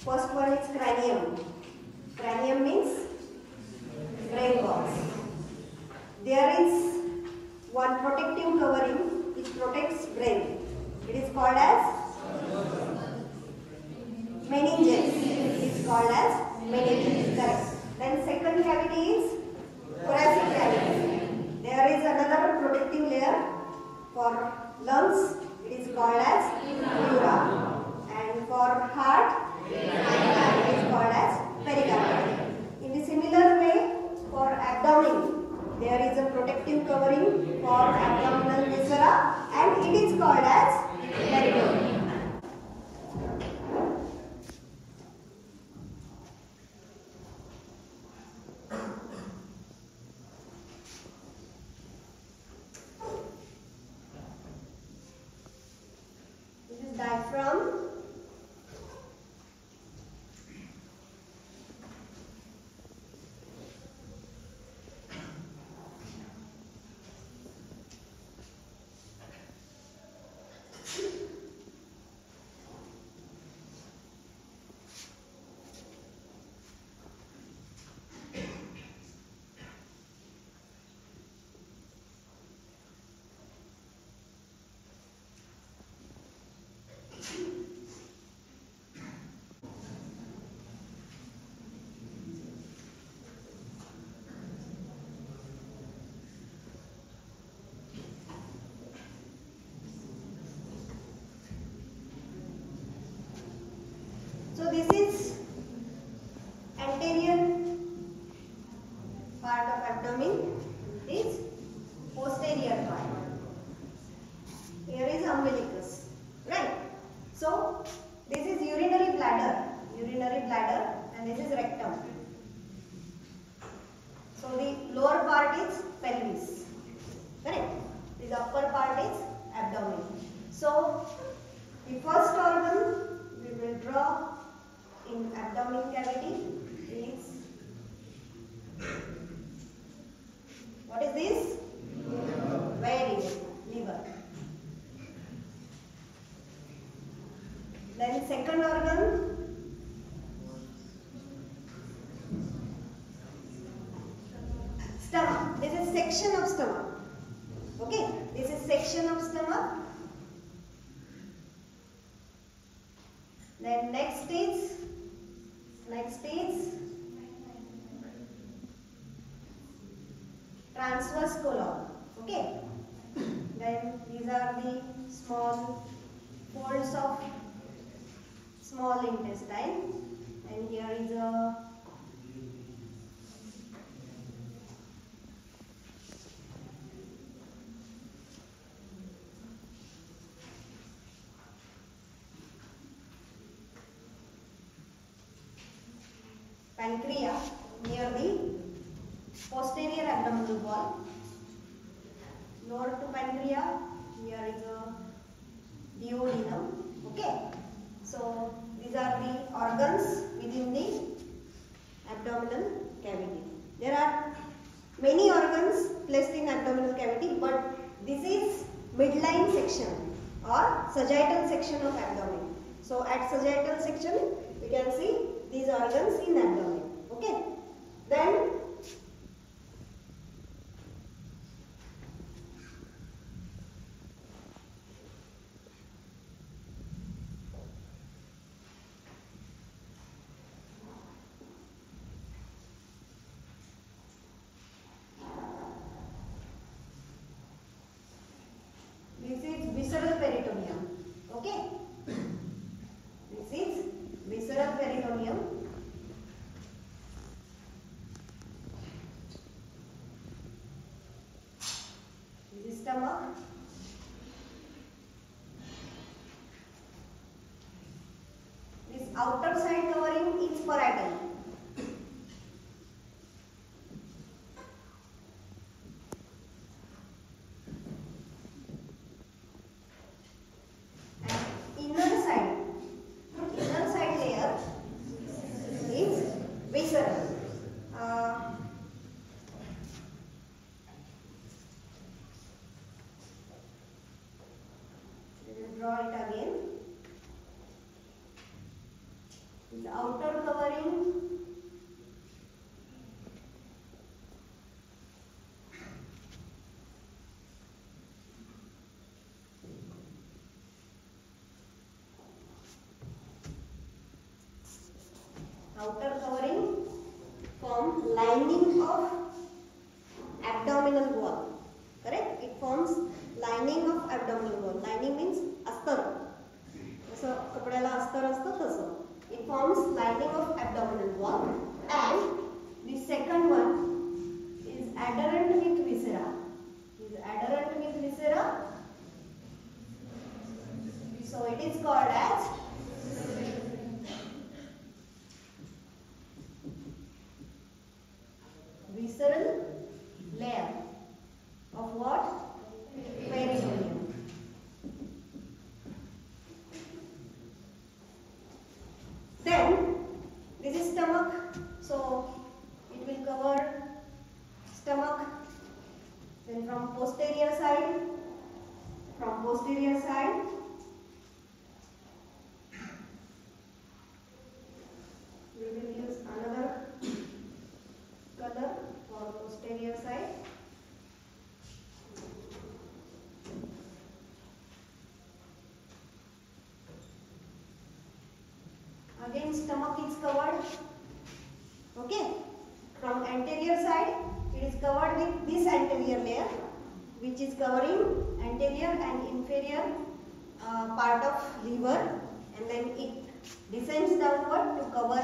First one is cranium. Cranium means brain box. There is one protective covering which protects brain. It is called as meninges. It is called as meninges. Correct. Then second cavity is thoracic cavity. There is another protective layer for lungs. It is called as pleura. And for heart, it is called as pericardium. In a similar way, for abdomen, there is a protective covering for abdominal viscera, and it is called as peritoneum. This is diaphragm. So this is anterior part of abdomen. This is posterior part. Here is umbilicus, right? So this is urinary bladder, and this is rectum. So the lower part is pelvis, correct? This upper part is abdomen. So the first organ we will draw in abdomen cavity is, what is this? Very good, liver. Then second organ, stomach. This is section of stomach. Okay, this is section of stomach. Then next is transverse colon. Okay. Then these are the small folds of small intestine, and here is a pancreas near the posterior abdominal wall. Lower to pancreas, here is a duodenum. Okay. So these are the organs within the abdominal cavity. There are many organs placed in abdominal cavity, but this is midline section or sagittal section of abdomen. So at sagittal section, we can see these organs in abdomen. Okay. Then this is visceral peritoneum. Okay. This is visceral peritoneum. This is stomach. This outer side covering is parietal. Inner side layer is visceral. We will draw it again. The outer covering form lining of abdominal wall. Correct? It forms lining of abdominal wall. Lining means अस्तर. जसं कपड्याला अस्तर असतं तसं. It forms lining of abdominal wall, and the second one is adherent with viscera. Is adherent with viscera. So it is called as visceral layer of what? Peritoneum. Then this is stomach, so it will cover stomach. Then from posterior side, we will use another color for posterior side. Again stomach is covered. Okay. From anterior side, it is covered with this anterior layer, which is covering anterior and inferior part of liver, and then it descends downward to cover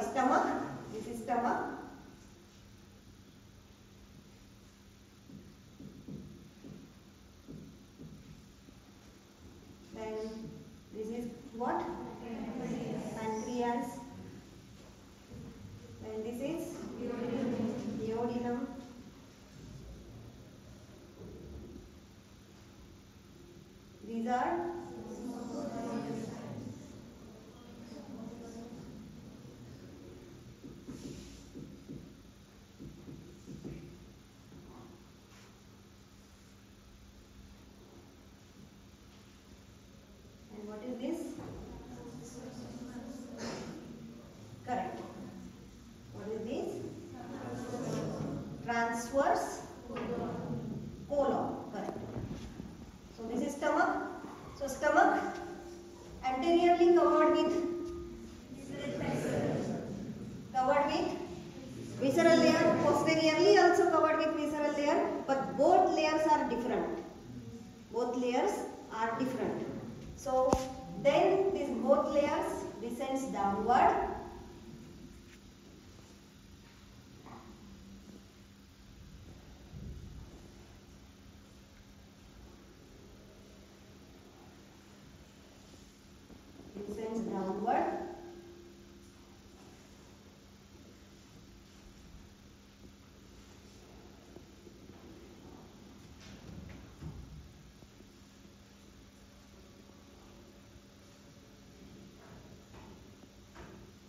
stomach. This is stomach. Then this is what? Pancreas. Then this is duodenum. These are and what is this? Correct. What is this? Transverse colon. Correct. So this is stomach. So stomach anteriorly covered with visceral layer, posteriorly also covered with visceral layer, but both layers are different. So then these both layers descends downward. Descends downward.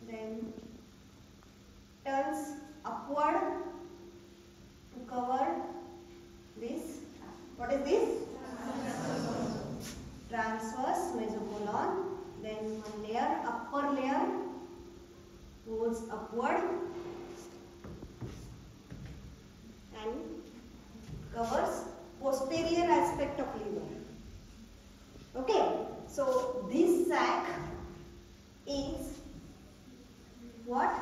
Then turns upward to cover this. What is this? Transverse mesocolon. Then one layer, upper layer, goes upward and covers posterior aspect of liver. Okay, so this sac is what?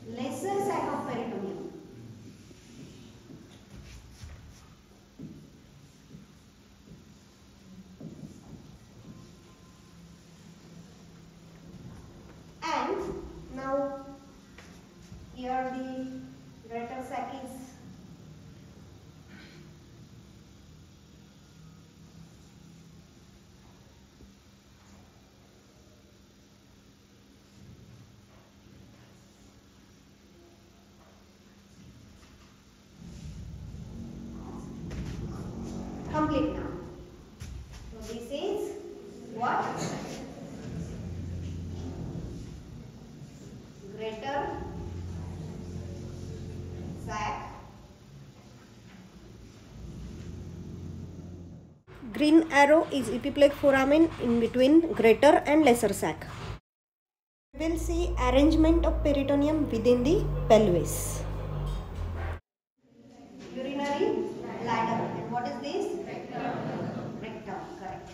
Lesser sac of peritoneum. And now here the greater sac is complete now. So this is what? Greater sac. Green arrow is epiplegic foramen in between greater and lesser sac. We will see arrangement of peritoneum within the pelvis. Urinary bladder. And what is this? Rectum. Correct.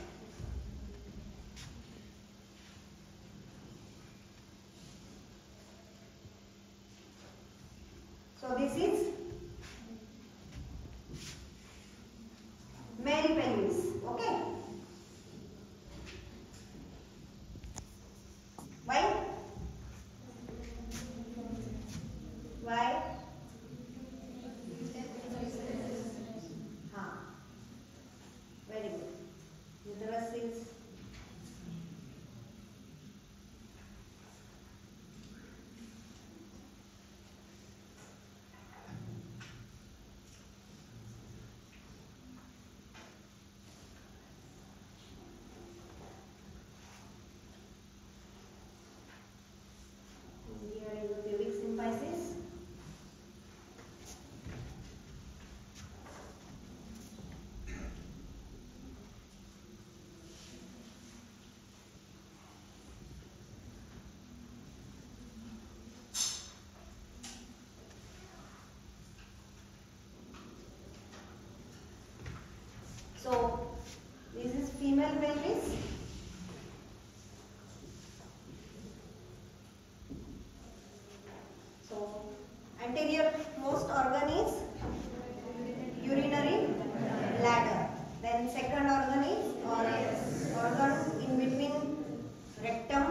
So this is male pelvis. Okay. Why? Why? Very good. Uterus is here is the pubic symphysis. So this is female pelvis. So anterior most organ is urinary bladder. Then second organ is organ in between rectum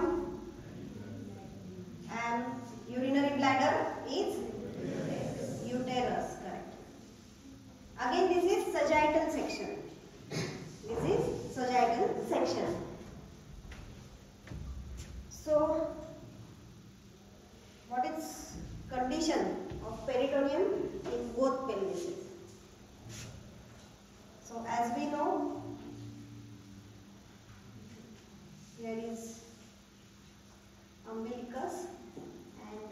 and urinary bladder is uterus. Correct. Again this is sagittal section. This is sagittal section. So what is condition of peritoneum in both pelvises? So as we know, here is umbilicus and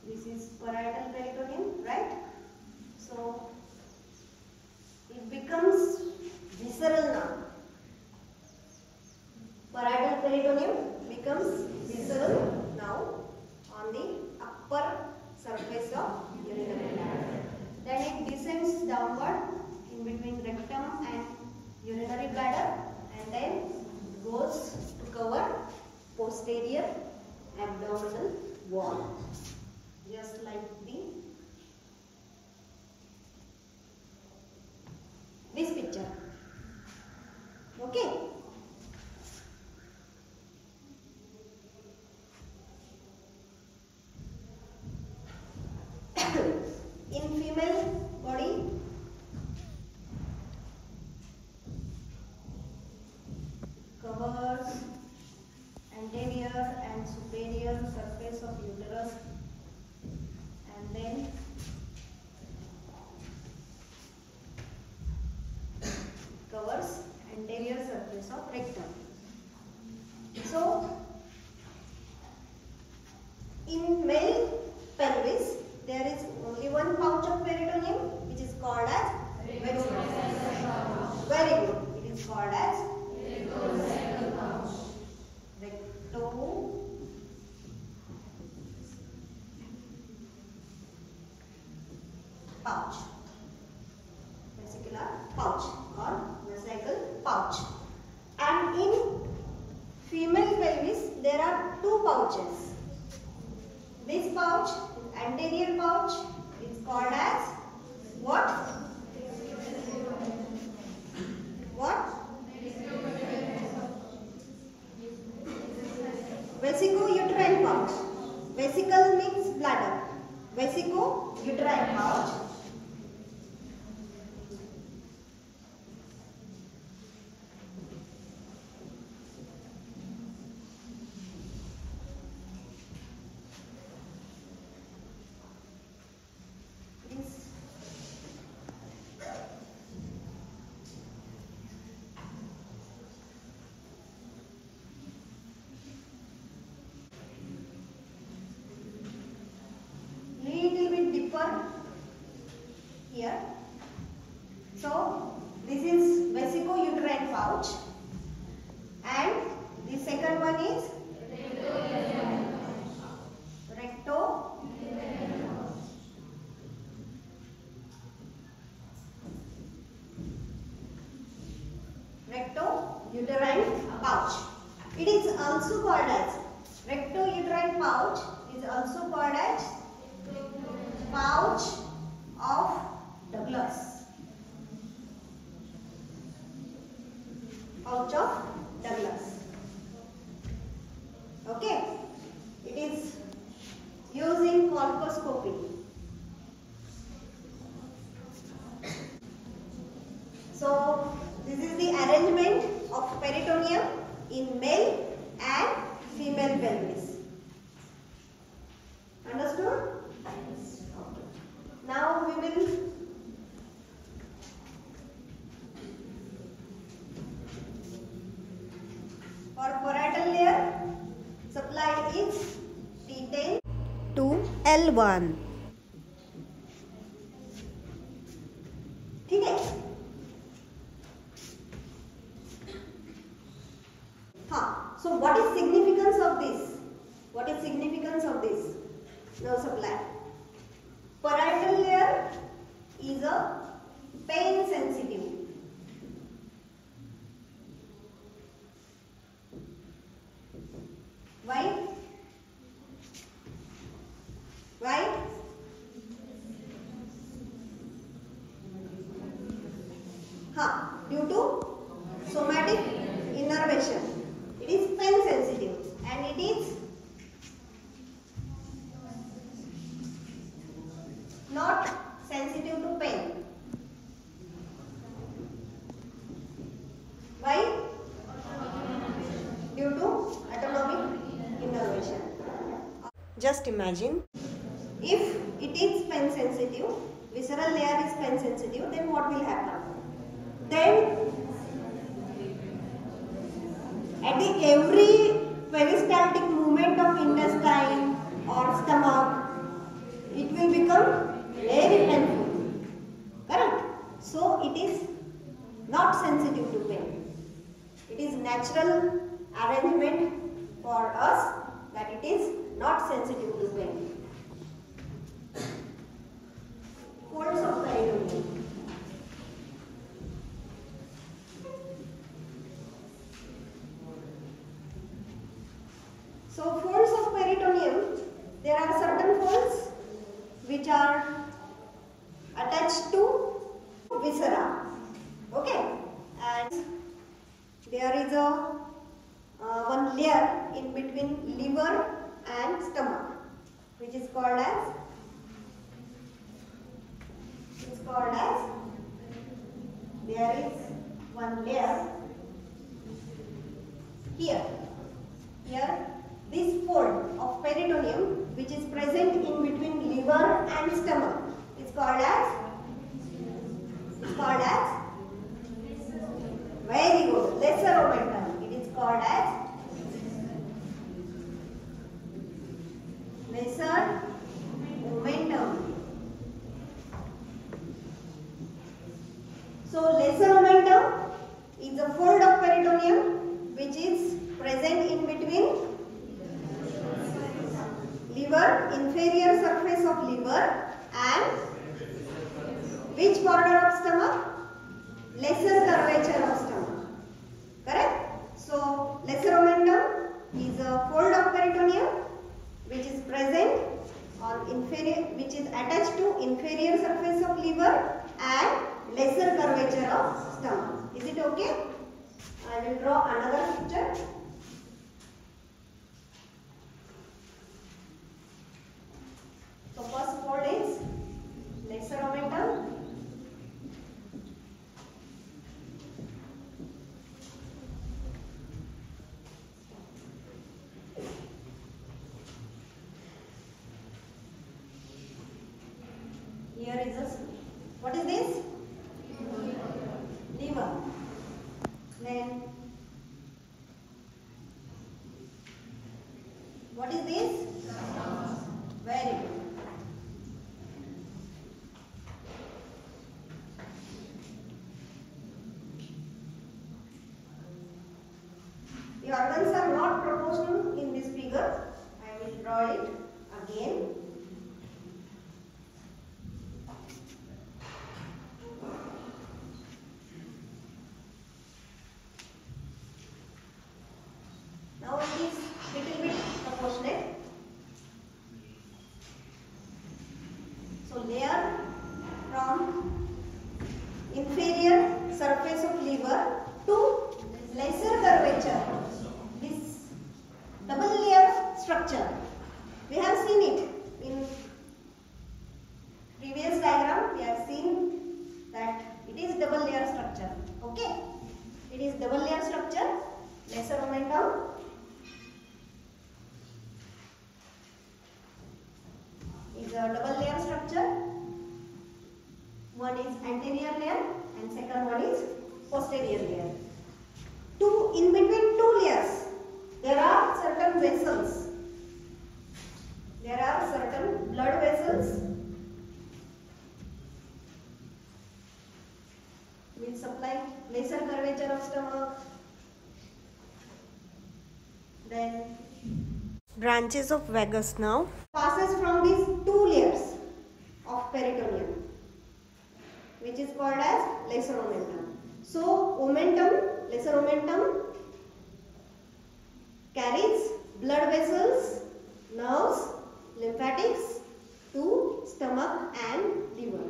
this is parietal peritoneum, right? So it becomes visceral now. Parietal peritoneum becomes visceral now on the upper surface of urinary bladder. Then it descends downward in between rectum and urinary bladder and then goes to cover posterior abdominal wall, just like this picture. Okay. In female body, covers anterior and superior surface of uterus and then covers anterior surface of rectum. So in male pelvis there is only one pouch of peritoneum which is called as very good. It is called as recto pouch, vesicular pouch or vesical pouch. And in female pelvis there are two pouches. This pouch, anterior pouch, is called as what? What? Vesico-uterine pouch. Vesicle means bladder. Vesico-uterine pouch. Here. So this is vesico-uterine pouch and the second one is recto-uterine pouch. It is also called as rectouterine pouch. Is also called as pouch of Douglas. Pouch of Douglas. Okay. It is used in colposcopy. So this is the arrangement of peritoneum in male and female pelvis. Understood? Yes. Okay. Now we will for parietal layer supply is T10 to L1. ठीक है? हाँ. So what is significance of this? What is significance of this nerve supply? Parietal layer is a pain sensitive. Why? Why? Due to somatic innervation. It is pain sensitive and it is not sensitive to pain. Why? Due to autonomic innervation. Just imagine if it is pain sensitive, visceral layer is pain sensitive, then what will happen? Then at the every peristaltic movement of intestine or stomach, it will become very painful. Correct? So it is not sensitive to pain. It is natural arrangement for us that it is not sensitive to pain. Folds of peritoneum. So folds of peritoneum, there are certain folds which are attached to viscera. Okay, and there is a one layer in between liver and stomach, which is called as there is one layer here. This fold of peritoneum, which is present in between liver and stomach, is called as very good, lesser omentum. It is called as lesser omentum. So lesser omentum is a fold of peritoneum which is present in between liver, inferior surface of liver, and which border of stomach? Lesser curvature of stomach. Correct? So lesser omentum is a fold of peritoneum which is present on inferior, which is attached to inferior surface of liver and lesser curvature of stomach. Is it okay? I will draw another picture. So first fold is lesser omentum. Here is a, what is this? Liver. Then what is this? Very good. The organs are not proportional in this figure. I will draw it again. layer from inferior surface of liver to lesser curvature. This double layer structure. We have seen it in previous diagram. We have seen that it is double layer structure. Okay. It is double layer structure. Lesser momentum. Is a double layer structure. One is anterior layer and second one is posterior layer. In between two layers, there are certain vessels. There are certain blood vessels which supply lesser curvature of stomach. Then branches of vagus nerve passes from these two layers of peritoneum, which is called as lesser omentum. So lesser omentum carries blood vessels, nerves, lymphatics to stomach and liver.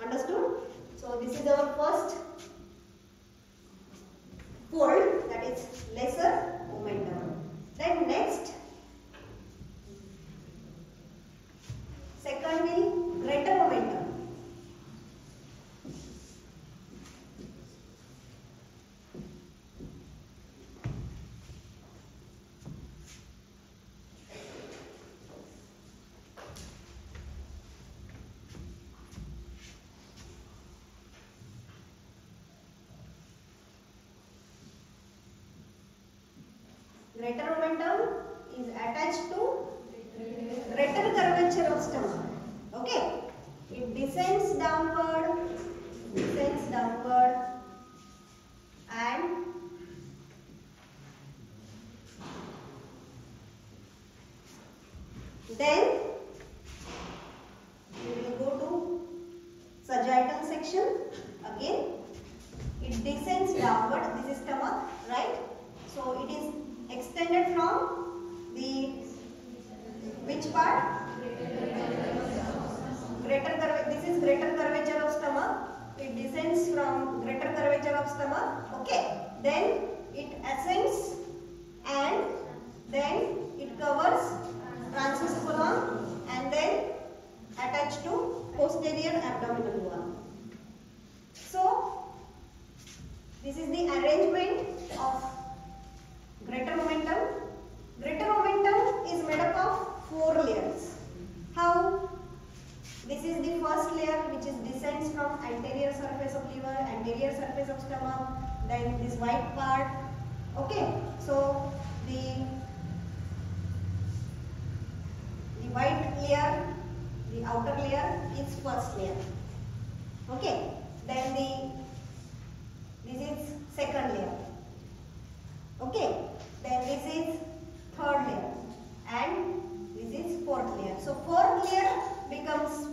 Understood? So this is our first fold, that is lesser omentum. Then next, second will greater omentum. Greater omentum is attached to greater curvature of stomach. Okay. It descends downward, and then we will go to sagittal section. Again, it descends downward. This is stomach, right? So it is extended from the which part? This is greater curvature of stomach. It descends from greater curvature of stomach. Okay. Then it ascends and then it covers transverse colon and then attached to posterior abdominal wall. So this is the arrangement of greater omentum. Greater omentum is made up of 4 layers. How? This is the first layer, which is descends from anterior surface of liver, anterior surface of stomach, then this white part. Okay, so the white layer, the outer layer is first layer. Okay, then this is second layer. Okay, then this is third layer and this is fourth layer. So fourth layer becomes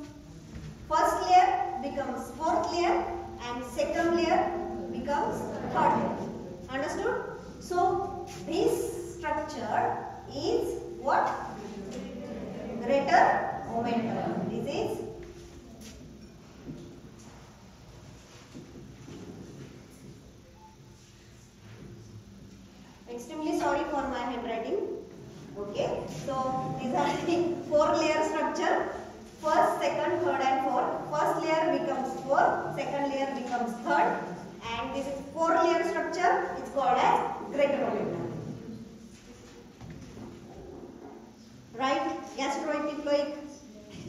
first layer, becomes fourth layer, and second layer becomes third layer. Understood? So this structure is what? Greater omentum. This is extremely sorry for my handwriting. Okay, so these are the 4 layer structure. First, second, third and fourth. First layer becomes fourth, second layer becomes third, and this is 4 layer structure. It's called as greater omentum. Right gastroepiploic,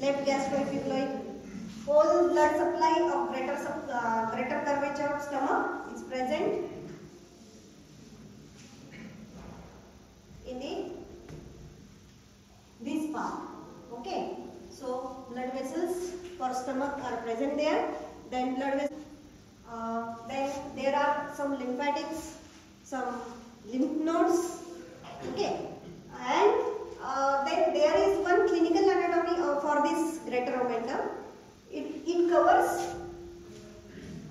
left gastroepiploic. Whole blood supply of greater curvature of stomach is present in this part. Okay, so blood vessels for stomach are present there. Then blood vessels. Then there are some lymphatics, some lymph nodes. Okay, and then there is one clinical anatomy for this greater omentum. It covers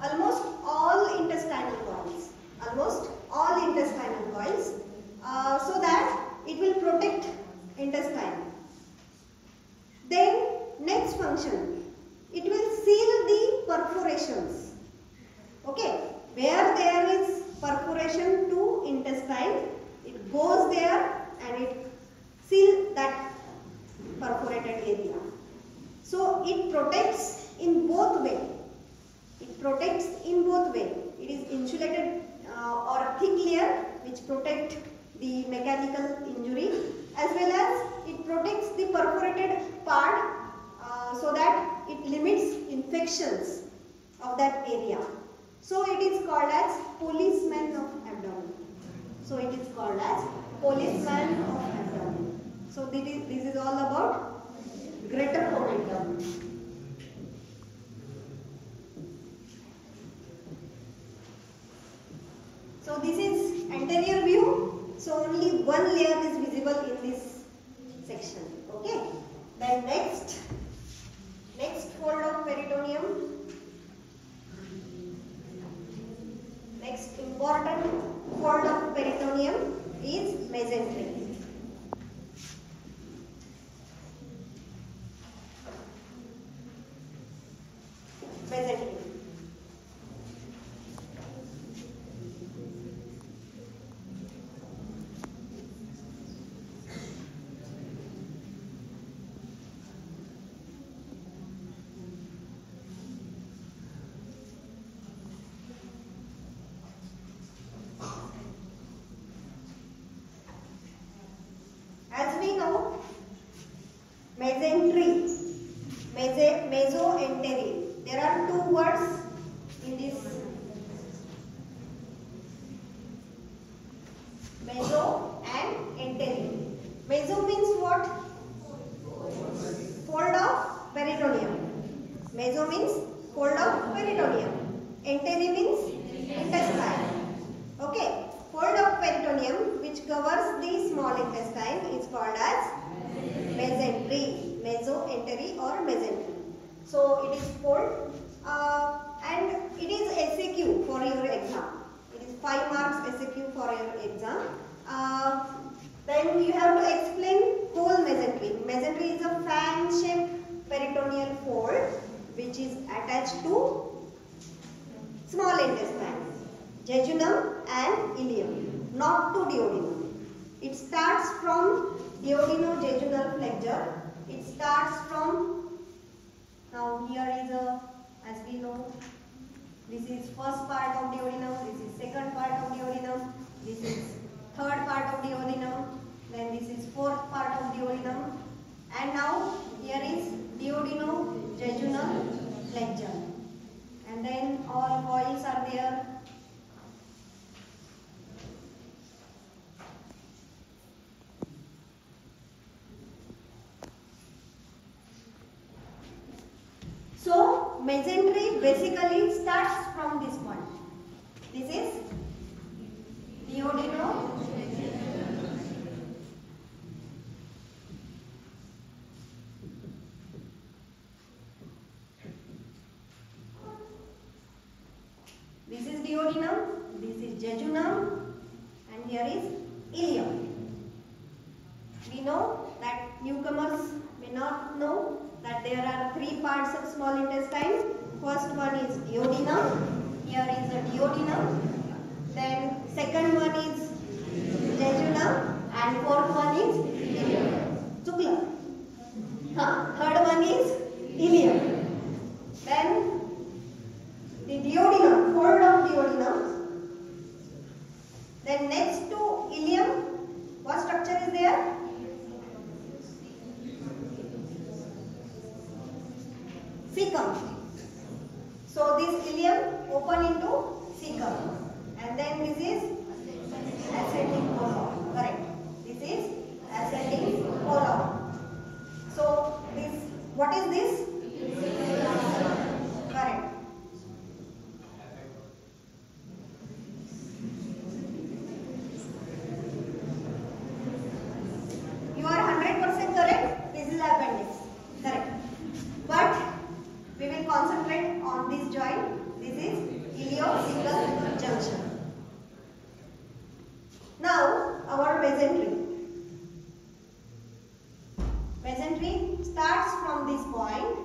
almost all intestinal coils. So that it will protect intestine. Then next function, it will seal the perforations. Okay, where there is perforation to intestine, it goes there and it seals that perforated area. So it protects in both way. It protects in both way. It is insulated or thick layer which protect the mechanical injury, as well as it protects the perforated part so that it limits infections of that area. So it is called as policeman of abdomen. So it is called as policeman of abdomen. So this is all about greater momentum. So this is anterior view. So only one layer is visible in this section. Okay. Then next fold of peritoneum. Next important fold of peritoneum is mesentery. Mesentery. As we know, mesentery, mesoentery. There are two words in this. Meso and entery. Meso means what? Fold of peritoneum. Meso means fold of peritoneum. Entery means intestine. Okay. Fold of peritoneum which covers the small intestine is called as mesentery. Mesoentery or mesentery. So it is fold and it is SAQ for your exam. It is 5 marks SAQ for your exam. Then you have to explain whole mesentery. Mesentery is a fan-shaped peritoneal fold which is attached to small intestine, jejunum and ileum, not to duodenum. It starts from duodenojejunal flexure. It starts from, now here is a, as we know, this is first part of duodenum, this is second part of duodenum, this is third part of duodenum, then this is fourth part of duodenum, and now here is duodenojejunal flexure, and then all coils are there. So mesentery basically starts from this point. This is duodenojejunal. This is duodenum, this is jejunum, and here is ileum. We know that newcomers may not know that there are 3 parts of small intestine. First one is duodenum. Here is the duodenum. Then second one is jejunum, and fourth one is ileum. Clear? Third one is ileum. Then the duodenum, fold of duodenum. Then next to ileum, what structure is there? Cecum. So this ileum open into cecum, and then this is ascending colon. Correct. This is ascending colon. So this, what is this? Correct. You are 100% correct. This is appendix. Correct. But we will concentrate on this joint. This is ileocecal junction. Now our mesentery. Mesentery starts from this point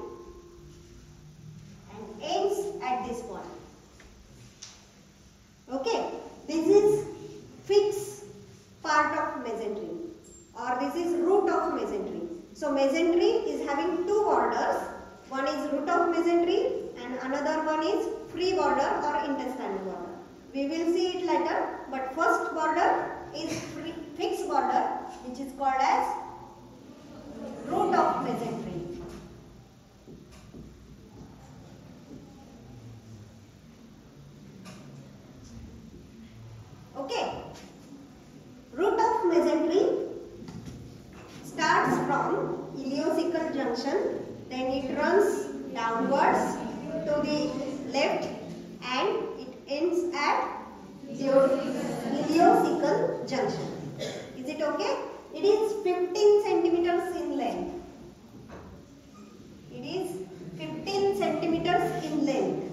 mesentery and another one is free border or intestinal border. We will see it later, but first border is fixed border, which is called as root of mesentery. Okay. Root of mesentery starts from ileocecal junction, then it runs downwards to the left and it ends at ileocecal junction. Is it okay? It is 15 centimeters in length. It is 15 centimeters in length.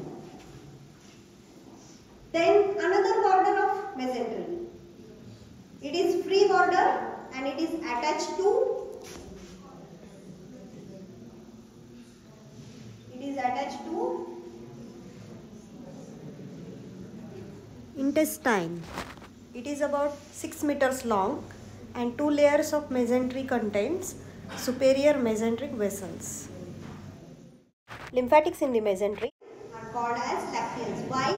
Then another border of mesentery. It is free border and it is attached to intestine. It is about 6 meters long and 2 layers of mesentery contains superior mesenteric vessels. Lymphatics in the mesentery are called as lacteals. Why?